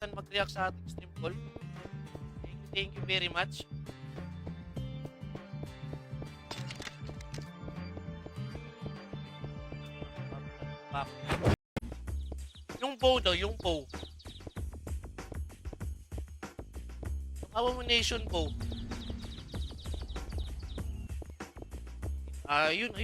mag-react sa ating stream call. Thank you very much. Yung bow daw, yung bow. Yung abomination bow. Ayun.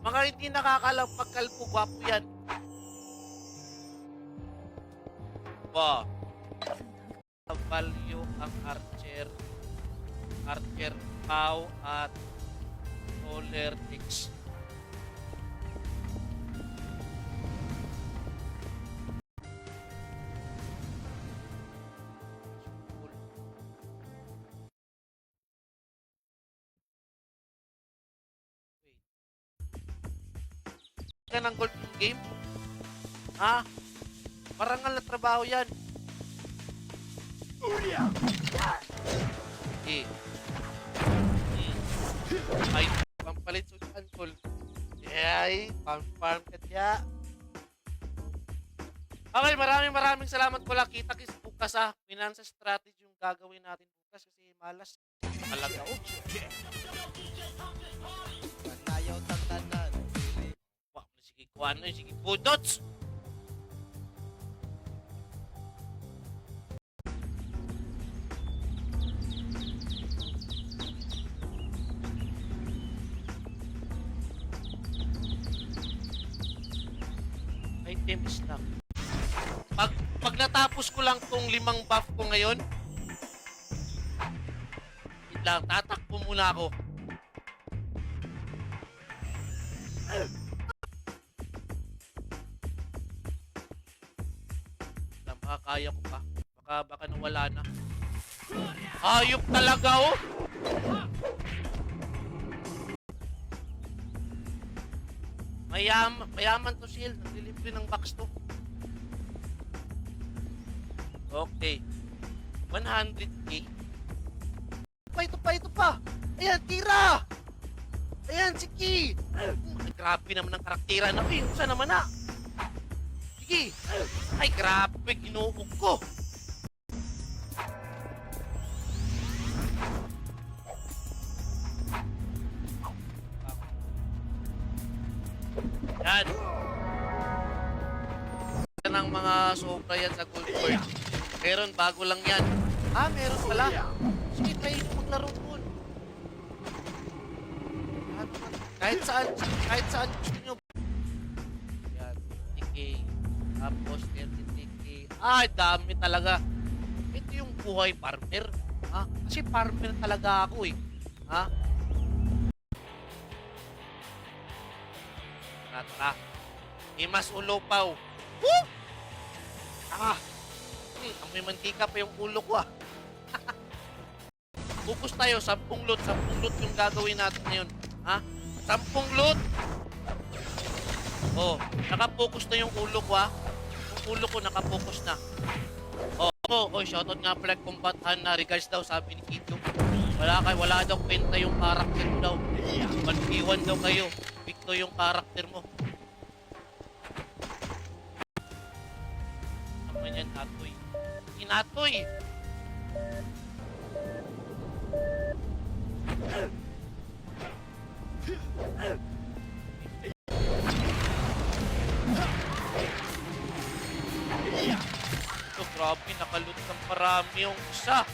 Mga hindi nakakalampag-kalpo, gwapo yan. Wow. Value ang Archer, Pau at Solar X. Ng gold game? Ha? Marangal na trabaho yan. Ay, pampalit sudan tol. Ay, farm ka diya. Okay, maraming salamat ko lang. Kita-kits bukas ha. Finance strategy yung gagawin natin bukas kasi malas. Talaga. Panayaw tatanan. Wow, sige kuhan na. Sige budots. Items na. Pag natapos ko lang tong 5 buff ko ngayon, wait lang, tatakbo muna ako. Makakaya ko pa. Baka nawala na. Ayop talaga oh! Mayaman to shield. Naglilibre ng box to. Okay. 100k. Ito pa. Ayan, tira! Ayan, sige! Ay, grabe naman ang karaktera na. Uy, saan naman na? Sige! Ay, grabe, ginuog ko! Yan! Yan ang mga sobra yan sa Gold World. Meron, bago lang yan. Meron pala. Sige, try nyo maglaro doon. Kahit saan gusto nyo. Yan, 50k. Tapos 33k. Ay, dami talaga. Ito yung buhay farmer. Kasi farmer talaga ako eh. Tara. Imas ulopaw. Woo! Amoy mantika pa yung ulo ko Focus tayo, 10 loot. 10 loot yung gagawin natin ngayon. 10 loot. Oh, nakapokus na yung ulo ko Yung ulo ko nakapokus na. Shoutout nga pala kumbatan na regards daw sabi ni Kito. Wala daw kwenta yung karakter mo daw. Mag-iwan daw kayo. Victo yung karakter mo. Ano yan, Atoy? Inatoy! Grabe, nakalut ng marami yung isa.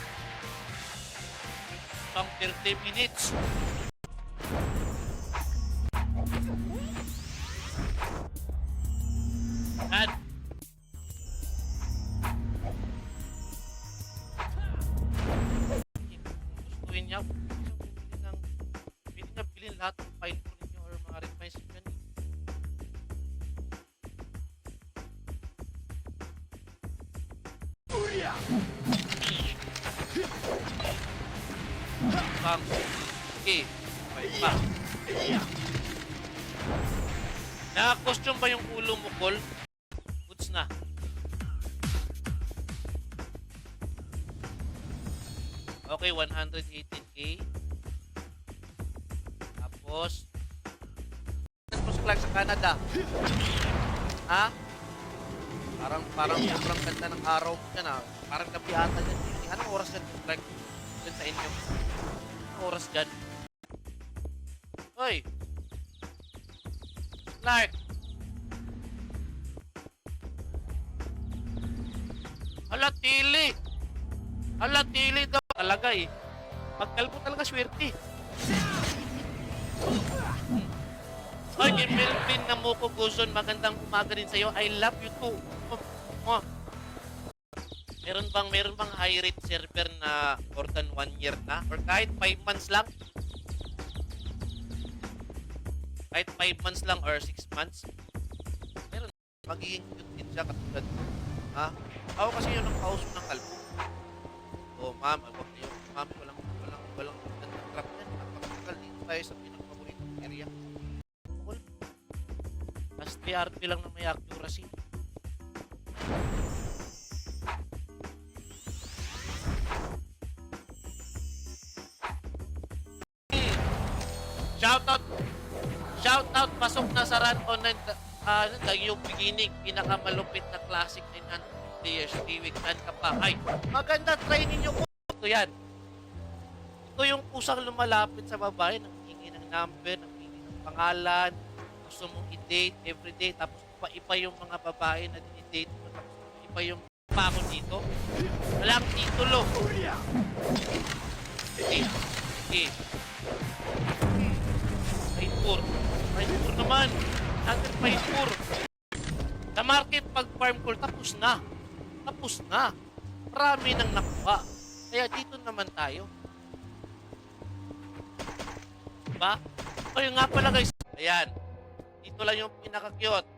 Isang 30 minutes. Yan. Gustuin niya. Bilhin lahat ng file ko ninyo or mga request nyo. Bang. Okay. Pa. Naka-costume ba yung ulo mo, Col? Goods na. Okay, 118k. Tapos, tapos ko Clark sa Canada. Ha? Parang sobrang ganda ng araw mo dyan, ha? Parang gabi ata dyan. Anong oras dyan, Clark? Dyan sa inyo. Anong oras dyan? Hoy! Clark! Hala, tili! Hala, tili daw talaga eh. Pagkalbo talaga swerte. Ay, kay Melvin na Moko Guzon, magandang umaga din sa'yo. I love you too. Meron bang high rate server na more than 1 year na? Or kahit 5 months lang? Kahit 5 months lang or 6 months? Meron. Magiging cute din siya katulad. Ha? Ako kasi yun ang kauso ng kalbo. Oh, ma'am, wag kayo. Ma'am, walang trap yan. Napakatagal dito tayo sa pinakapaboritong area. Cool. Mas TRP lang na may accuracy. Shoutout, pasok na sa run online. Yung beginning, pinakamalupit na classic 900 players. Tiwik, saan ka pa? Ay, maganda, try ninyo ko. Ito yan. Ito yung pusang lumalapit sa babae, nanghingi ng number, nanghingi ng pangalan, gusto mong i-date everyday, tapos iba yung mga babae na dinidate mo, tapos iba yung pa ako dito. Walang titulo. Okay. Painpur naman. Natin Painpur. Sa market, pag farm call, tapos na. Marami nang nakuha. Kaya dito naman tayo. Diba? Ayun nga pala guys. Ayan. Dito lang yung pinaka-cute.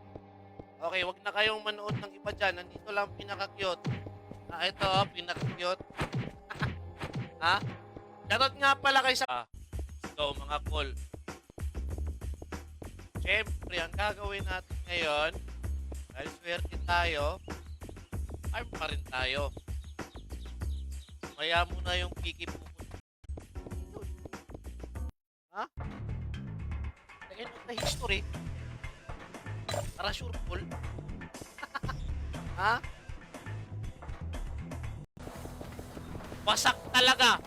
Okay, wag na kayong manood ng iba dyan. Nandito lang pinaka-cute. Ito, pinaka-cute. Ha? Shoutout nga pala kayo sa... Let's go, mga call. Siyempre, ang gagawin natin ngayon, dahil swerte tayo, farm pa rin tayo. Maya muna yung piki pupunta. Ha? The end of the history. Para sure full. Ha? Wasak talaga.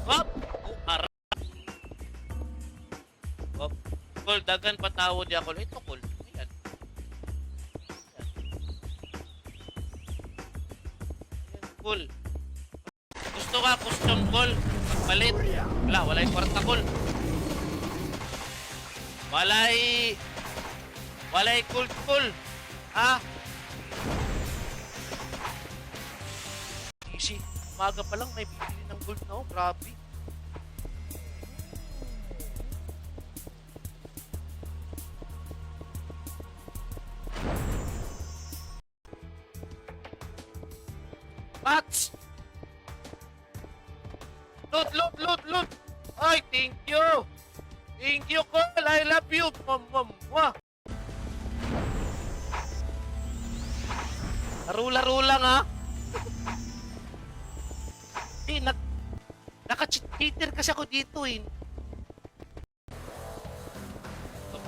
Hop! Ara. Hop. Kol, dagan patawo di ako. Ito, Kol. Ayan. Kol. Gusto ka custom, Kol? Magpalit. Wala yung kwarta, Kol. Walay gold, Kol. Ha? Easy. Umaga pa lang may bibili ng gold na, oh. Grabe. Mats! Loot! Ay, thank you! Thank you, Cole! I love you! Mwah! Laro-laro lang, ha? Eh, naka-cheater kasi ako dito, eh.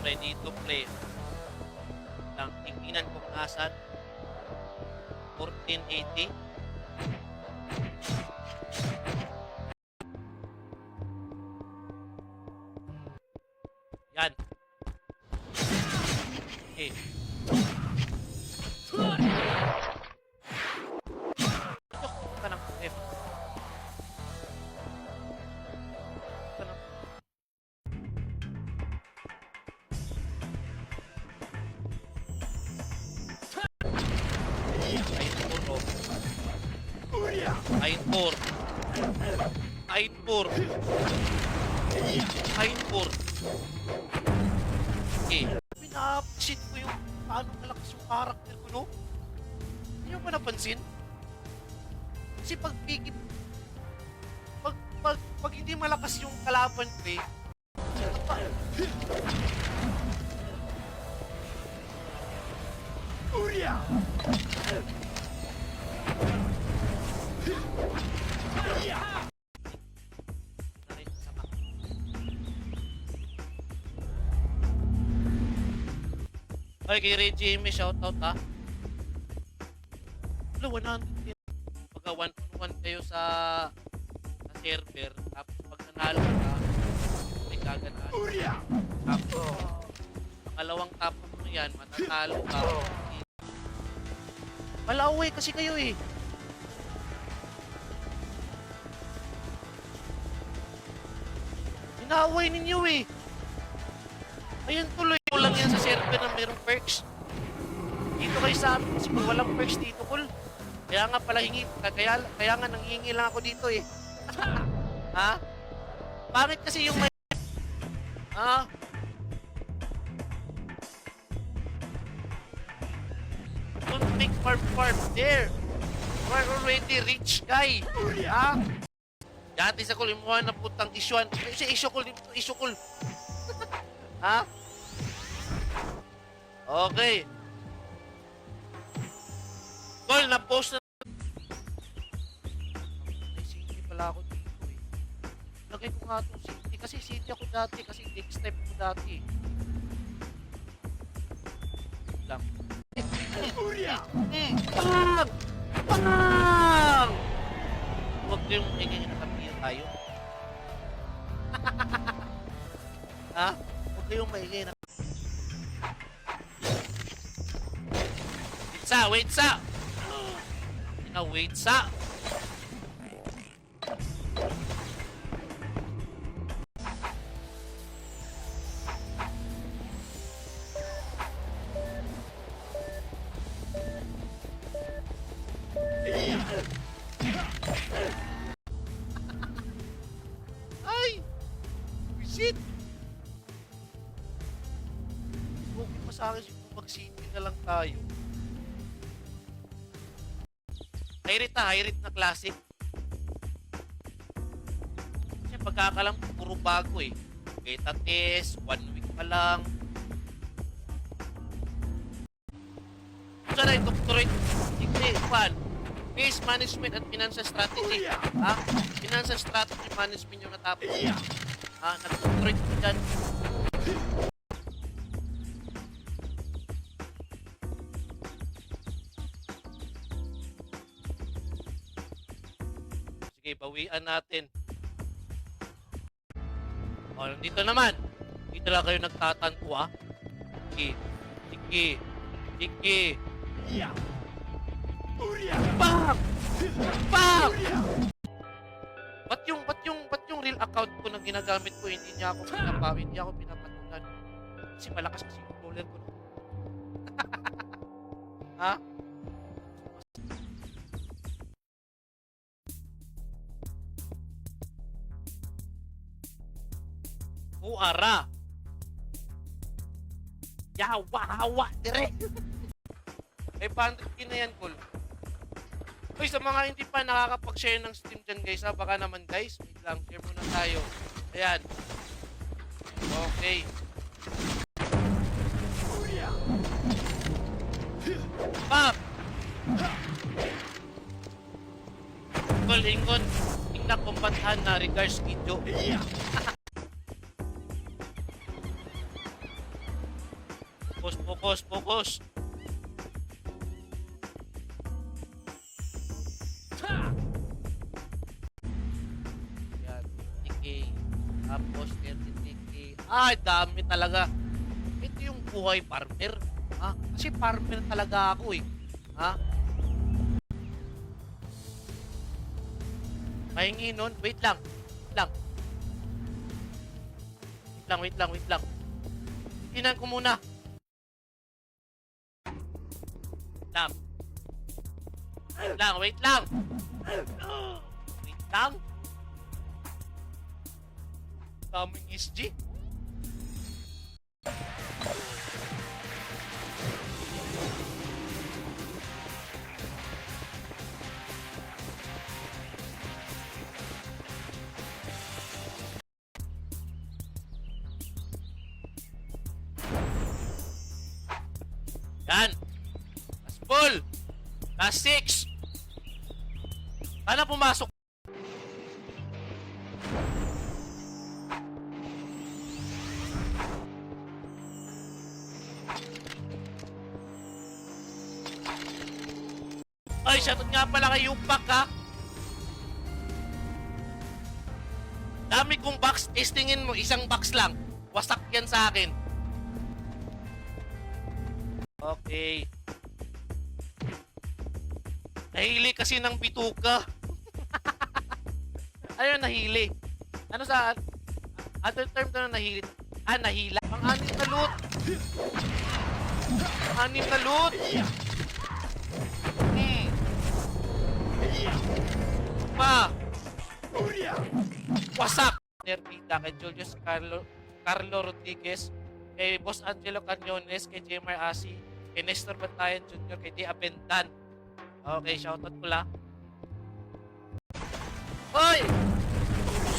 Dito, play. Lang, tingnan ko kung nasan. 1480. Yan. Okay. Ito ka ng F. Ainpur. Okay. Pina-appreciate ko yung paano malakas yung karakter ko, no? Hindi nyo ba napansin? Kasi pag hindi malakas yung kalaban ko, eh, ano pa? Ay, kay Ray Jimmy, shoutout ha. Wala, 100 din. Pagka 1-1 kayo sa server, tapos pag nanalo ka, may gaganaan. Tapos, pangalawang tapos mo yan, matatalo ka. Malaway kasi kayo eh. Inaaway ninyo eh. Ayun tuloy ko lang yan sa server na mayroong perks. Dito kayo sa amin kasi pag walang perks dito, cool. Kaya nga pala kaya nga nanghihingi lang ako dito eh. Ha? Pangit kasi yung may... Ha? Don't make farm there. You are already rich guy. Ha? Dati sa kul, imuha na putang isyuan. Isyo kul. Ha? Okay. Kol, na-post na. May city pala ako dito eh. Lagay ko nga itong city. Kasi city ako dati. Kasi next step ko dati. Lang. Pang! Pang! Huwag kayong magiging nakapira tayo. Ha? Huwag kayong maingay na... Wait sa! Wait sa! Ay! Shit! Okay pa sa akin kung mag-city na lang tayo. High-rate na classic. Kasi pagkakalam ko, puro bago eh. Beta test, 1 week pa lang. Sana yung doctorate degree, fan. Base management at financial strategy. Ha? Financial strategy management yung natapos. Ha? Nag-doctorate ko dyan. Sige, bawian natin. O, dito naman. Dito lang kayo nagtatanto, ha? Sige. Bang! Bang! Ba't yung real account ko na ginagamit ko, hindi ako pinapatulan. Kasi malakas kasi yung dollar ko. Ha? Uara. Yawa, dire. 500 na yan, cool. Uy, sa mga hindi pa nakakapag-share ng Steam dyan, guys, ha? Baka naman, guys. Wait lang, share muna tayo. Ayan. Okay. Pop! Cool, ingon. Tingnan kumbatahan na regards video. Focus. Yan, 50k. Tapos 30k. Ay, dami talaga. Ito yung buhay farmer. Ha? Kasi farmer talaga ako eh. Ha? Mahingi nun. Wait lang. Tingnan ko muna. Wait lang. Daming SG. Yan. Last ball. Last 6. Sana pumasok. Ay, shoutout nga pala kay Yupak, ha? Dami kong box. Testingin mo, isang box lang. Wasak yan sa akin. Okay. Nahili kasi ng bituka. Ayun, nahili. Ano sa... Other term to na nahili. Ah, nahila. Ang anim na loot. Anim na loot. Pa. Wasak. Nervita kay Julius Carlo Rodriguez, kay Boss Angelo Canyones, kay Jemar Asi, kay Nestor Bantayan Jr., kay Di Abendan. Okay, shoutout ko lang. Hoy!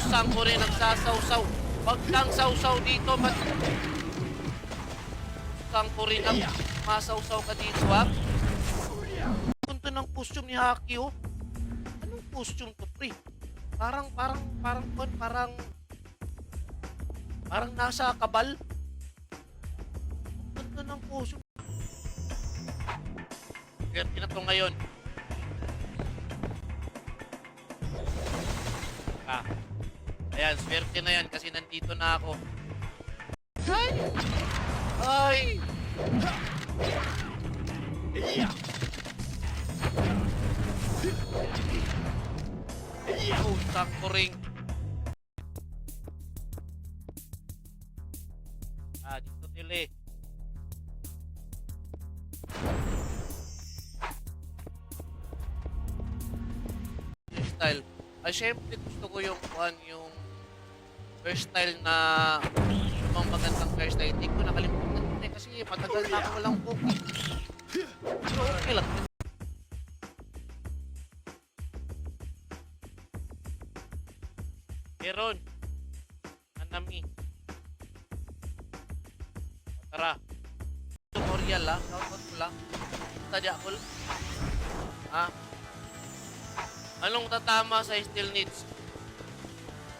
Saan ko rin nagsasawsaw? Wag kang sawsaw dito, saan ko rin masawsaw ka dito, ha? Punto ng costume ni Haki, oh. Anong costume to, pre? Parang nasa kabal. Punto ng costume. Swerte na to ngayon. Ah. Ayan, swerte na yan kasi nandito na ako. Ay! Ay! Oh, sakto ring. Ah, dito tili. Style. Ah, syempre gusto ko yung hairstyle na yung magandang hairstyle. Hindi ko nakalimutan yun eh kasi matagal na ako walang cookie. So, okay lang. Meron. Anami. Tara. Tutorial lah. Shoutout ko lang. Tadya ko lang. Ha? Anong tatama sa steel needs?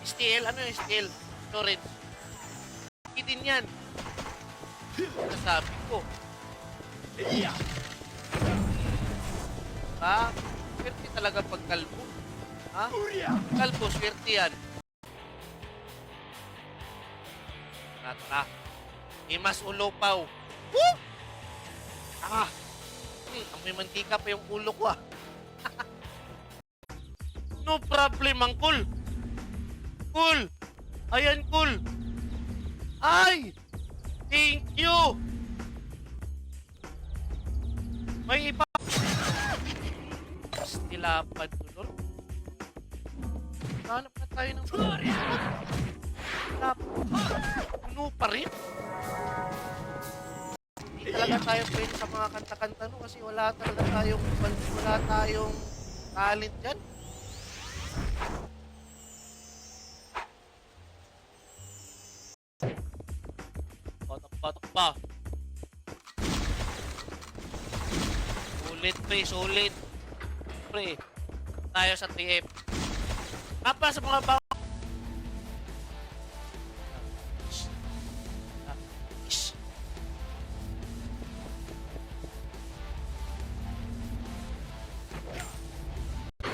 Steel? Ano yung steel? Storage. Hindi din yan. Nasabi ko. Ha? Swerte talaga pag kalbo. Ha? Kalbo, swerte yan. Tara. Imas ulopaw. Woo! Ah! Amoy mantika pa yung ulo ko, ah. No problem, Uncle. Cool. Ayan, cool. Ay! Thank you! May iba. Stilapan tulor. Hanap na tayo ng puno pa rin. Hindi talaga tayo pwede sa mga kanta-kanta no kasi wala tayong talent dyan. Batok pa. Sulit, pre. Sulit. Pre. Tayo sa TF. Apa sa mga bawang.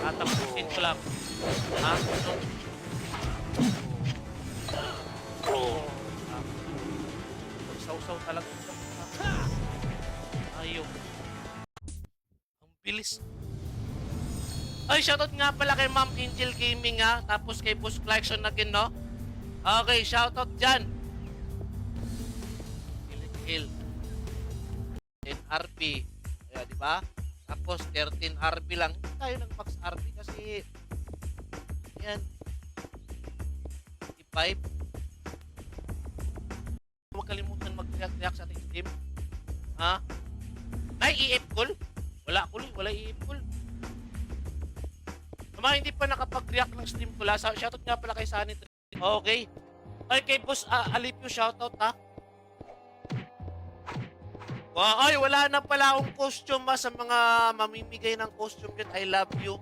Tatapusin ko lang. Ha? Sausaw talaga. Ayaw. Ang bilis. Ay, shoutout nga pala kay Ma'am Angel Gaming, ha. Tapos kay Boss Clarkson na kin, no? Okay, shoutout dyan. Kill. 10 RP. Ayan, di ba? Tapos 13 RP lang. Hindi tayo nag-max RP kasi yan. 55. Huwag kalimutan mag-react sa ating stream. Ha? Ay, EF call? Wala call. Wala EF call. Mga hindi pa nakapag-react ng stream ko. Shoutout nga pala kay Sunny. Okay. Ay, kay Boss Alipio, shoutout, ha? Wow, ay, wala na pala akong costume, ha, sa mga mamimigay ng costume yun. I love you.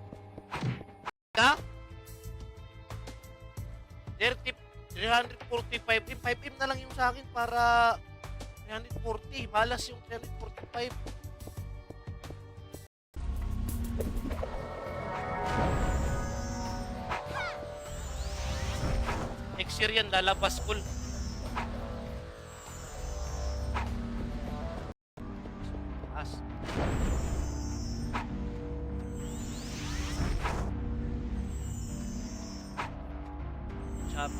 Ha? 345. 5M na lang yung sa akin para 340. Malas yung 345. Next year yan, lalabas full. Taas. Chop.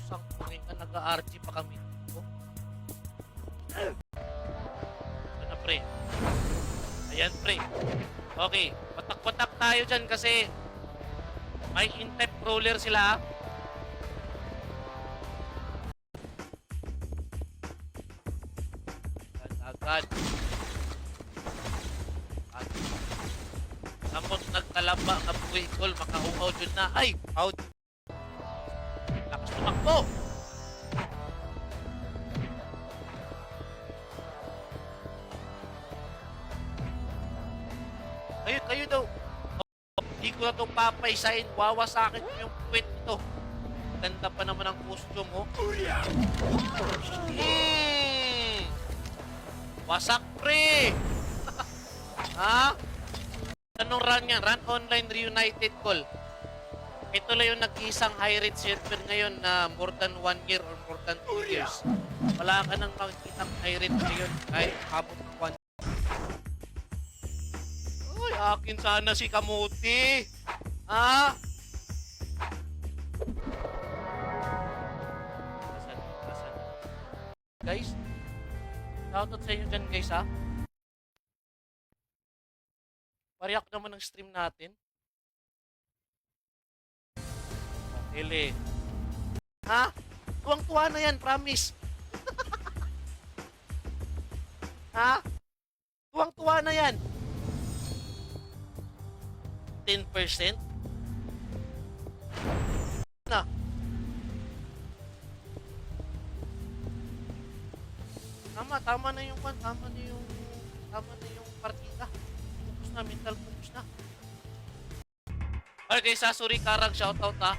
Isang pungin ka nag-RG pa kami dito. Ano pre? Ayan pre. Okay, patak-patak tayo dyan kasi may in-type roller sila. Agad. Tapos nagkalamba ka buhay kol, makauhaw dyan na. Ay! Out! Lakas tumakbo! Kayo daw. Hindi ko na itong papaisahin. Wawasakin ko yung puwet nito. Ganda pa naman ang costume, oh. Wasak, pre! Ha? Anong run yan? Run online reunited call. Ito lang yung nag-iisang high-rate server ngayon na more than 1 year or more than 2 years. Wala ka nang makikitang high-rate ngayon kahit abot ng 1 year. Uy, akin sana si Kamuti. Ha? Asan? Guys, shoutout sa inyo dyan guys ha. Pariyak naman ng stream natin. Ele. Ha? Tuwang-tuwa na yan, promise. Ha? Tuwang-tuwa na yan. 10%? Na. Tama na yung partida. Focus na, mental focus na. Okay, sa Suri Karang, shoutout ha.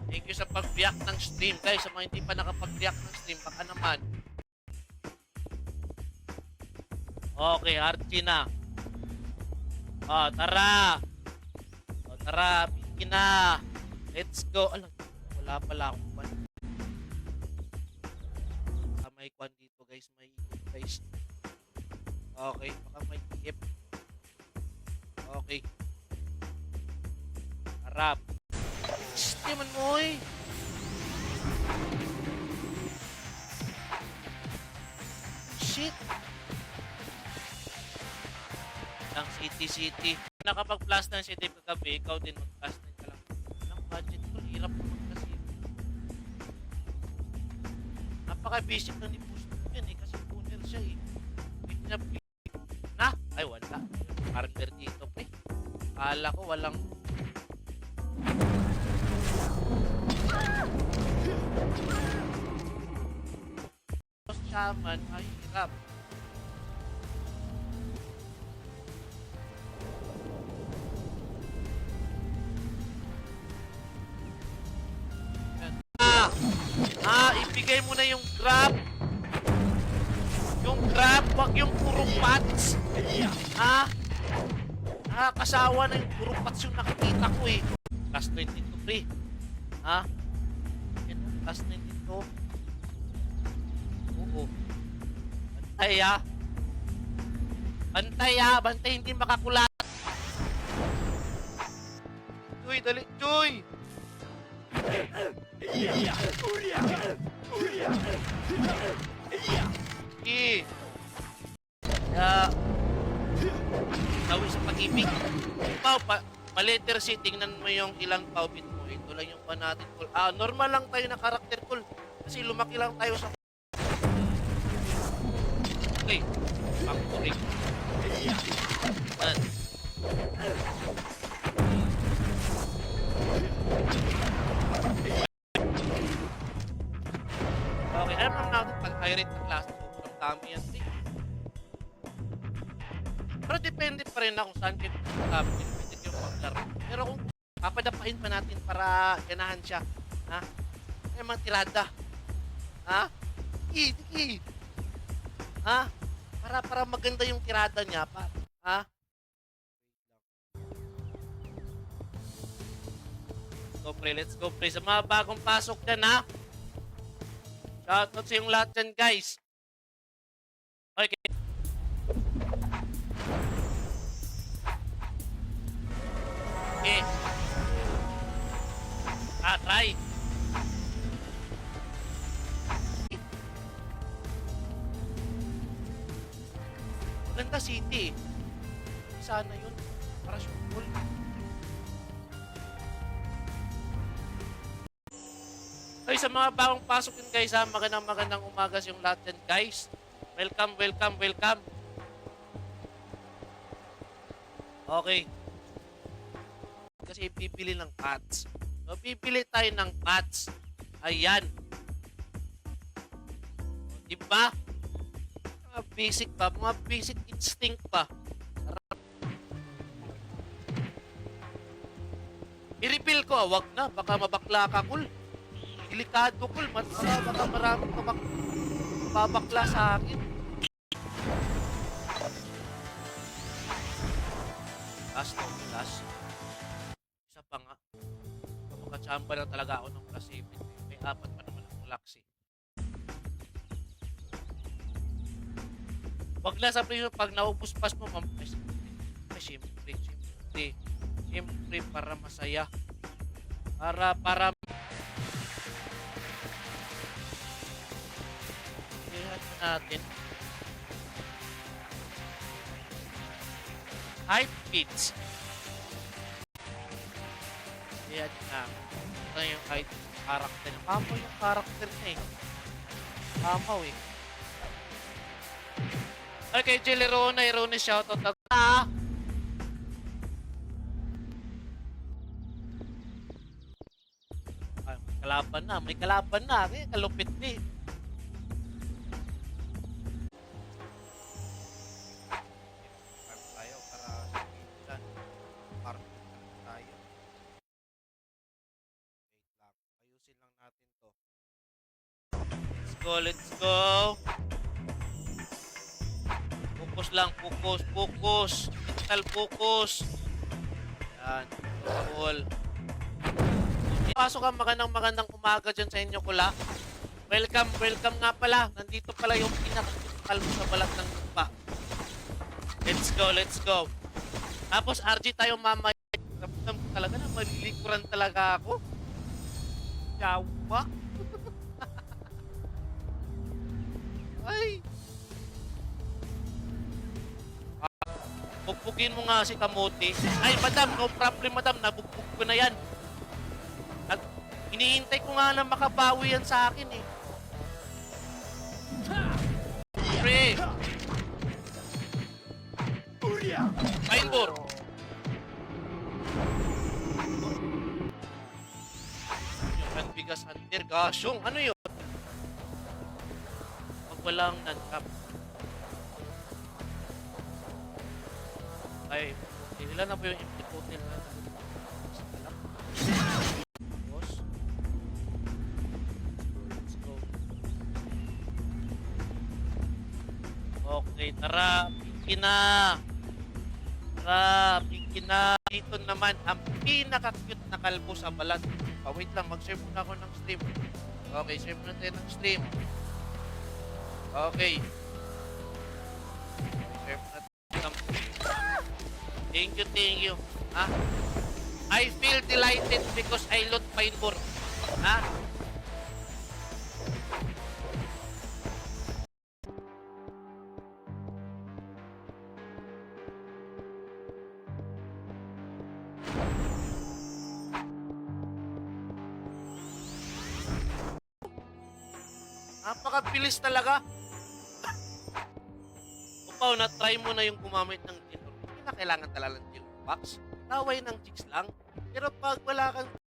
Thank you sa pag-react ng stream. Guys, sa mga hindi pa nakapag-react ng stream, baka naman. Okay, Archie na. Tara. Tara, Pinky na. Let's go. Alam, wala pala akong kwan. May kwan dito, guys. May ikot, guys. Okay, baka may tip. Okay. Harap. Shhh, naman mo eh. Shit. Ang city. Nakapag-plus na si Dave kagabi, ikaw din mag-plus na ka lang. Walang budget ko, hirap mo mag-kasi. Napaka-basic na ni Pusto yan eh, kasi tuner siya eh. Na? Ay, wala. Partner dito, pre. Kala ko walang... Shaman, ay hirap. Ibigay mo na yung grab. Yung grab, wag yung puro pats. Nakakasawa na yung puro pats yung nakikita ko eh. Plus 22, pre. Yan, plus 22. Oo. Bantay, hindi makakulat. Joy, dali, Joy! Tawi sa pag-ibig. Pau, pa-letter C, tingnan mo yung ilang paubit mo. Ito lang yung pa natin. Normal lang tayo na karakter call. Kasi lumaki lang tayo sa... Okay. Pakurik. Okay, alam naman natin pag high rate ng klase, sobrang dami yan. Pero depende pa rin na kung saan kayo depende yung paglaro. Pero kung papadapain pa natin para ganahan siya, may mga tirada. Ha? Sige. Ha? Para maganda yung tirada niya pa. Ha? Let's go pre. Sa mga bagong pasok dyan ha. Shoutout sa yung lahat dyan guys. Okay. Okay. Try. Maganda city. Sana yun. Para sure. Okay, sa mga bagong pasok yun guys ha, magandang umaga sa yung lahat dyan guys. Welcome. Okay. Kasi pipili ng cats. So, pipili tayo ng cats. Ayan. Diba? Mga basic pa, mga basic instinct pa. I-refill ko, wag na, baka mabakla ka, cool. Delikado, cool. Baka maraming babakla sa akin. Last. Isa pa nga. Makachamba na talaga ako ng plus 7. May 4 pa naman akong laksi. Wag na sa presyo, pag naubos pas mo, siyempre, para masaya. Para natin hype beats. Ayan na. Ito yung height character. Kamo yung character na eh. Kamaw eh. Okay, Jelly Rona, shoutout na. May kalaban na. Kaya kalupit ni. Tayo para sabihin farm tayo. Wait lang. Ayusin lang natin to. Let's go. Focus lang. Mental focus. Yan. Cool. Pasok ang magandang umaga dyan sa inyo kula. Welcome nga pala. Nandito pala yung pinakakalmo sa balat ng lupa. Let's go. Tapos RG tayo mamaya. Ramdam ko talaga na malilikuran talaga ako. Yawa. Ay. Bugbugin mo nga si Kamote. Ay, madam, no problem, madam. Nabugbog ko na yan. At hinihintay ko nga na makabawi yan sa akin eh. Pre! Painbor! Yung Anbigas Hunter. Gasyong, ano yun? Pag walang non-cap. Ay, nila na po yung implicate nila. Okay, tara, pinky na. Dito naman ang pinaka-cute na kalbo sa balat. Wait lang, mag-share muna ako ng stream. Okay, share muna tayo ng stream. Okay. Share muna tayo ng stream. Thank you. Ha? I feel delighted because I loot Pinebor. Ha? Napakabilis talaga. Upaw, na-try mo na yung gumamit ng Gilor. Hindi na kailangan talaga ng Gilor Box. Taway ng chicks lang. Pero pag wala kang